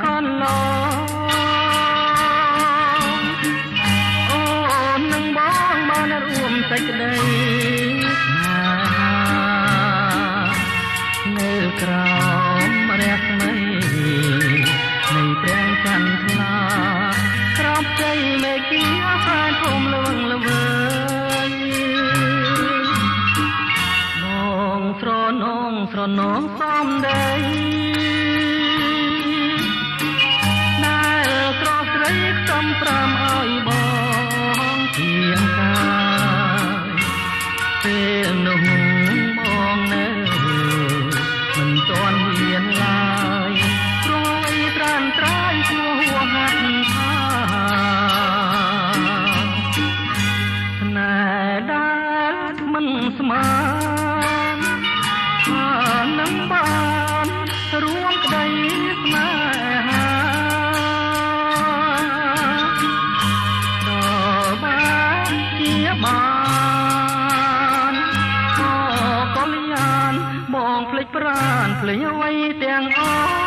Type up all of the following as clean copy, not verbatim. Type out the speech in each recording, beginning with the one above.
កូនឡអូននឹងបងបានរួមសេចក្តីនៅក្រោមរស្មីនៃព្រះច័ន្ទថ្លាក្រោមជ័យមេឃាផែនធំលវឹងល្វើយបងស្រនងសំដីដែលក្រស្រីខ្សំប្រាំឲ្យបងជាងកាយពេលនោះបងនៅមិនទាន់ហ៊ានឡើយព្រោះអីត្រានត្រាយឈ្មោះហាត់ថាស្នេហ៍ដែលមិនស្មាននឹងបានរួមក្តីស្នេហាដល់បានជាបានកលយានបងភ្លេចប្រានភ្លេចអ្វីទាំងអស់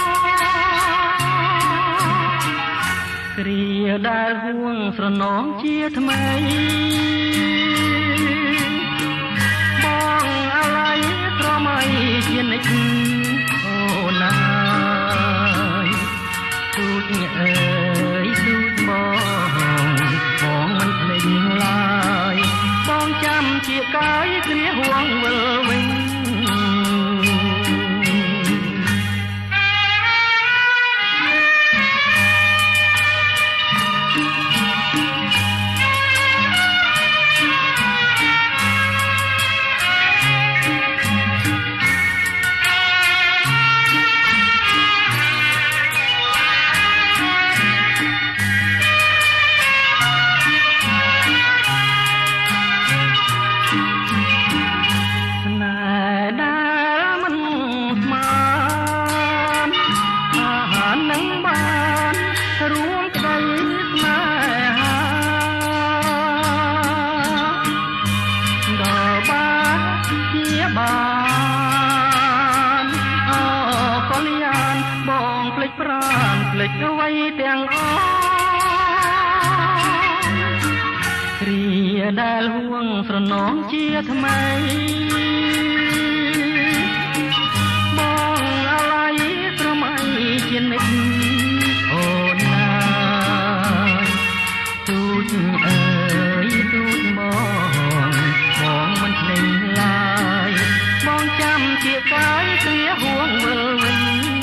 គ្រាដែលហួងស្រនងជាថ្មីបងអាឡ័យស្រមៃជានិច្ចអូនអើយទូចអើយទូចបងមិនភ្លេចឡើយបងចាំជាកាយគ្រាហួងវិលវិញបានកលយានបងភ្លេចប្រានភ្លេចអ្វីទាំងអស់គ្រាដែលហួងស្រនងជាថ្មីបងអាឡ័យស្រមៃជានិច្ចអូនណាទូចអើយទូចបងមិនភ្លេចឡើយបងចាំជាកាយគ្រាហួងវិលវិញ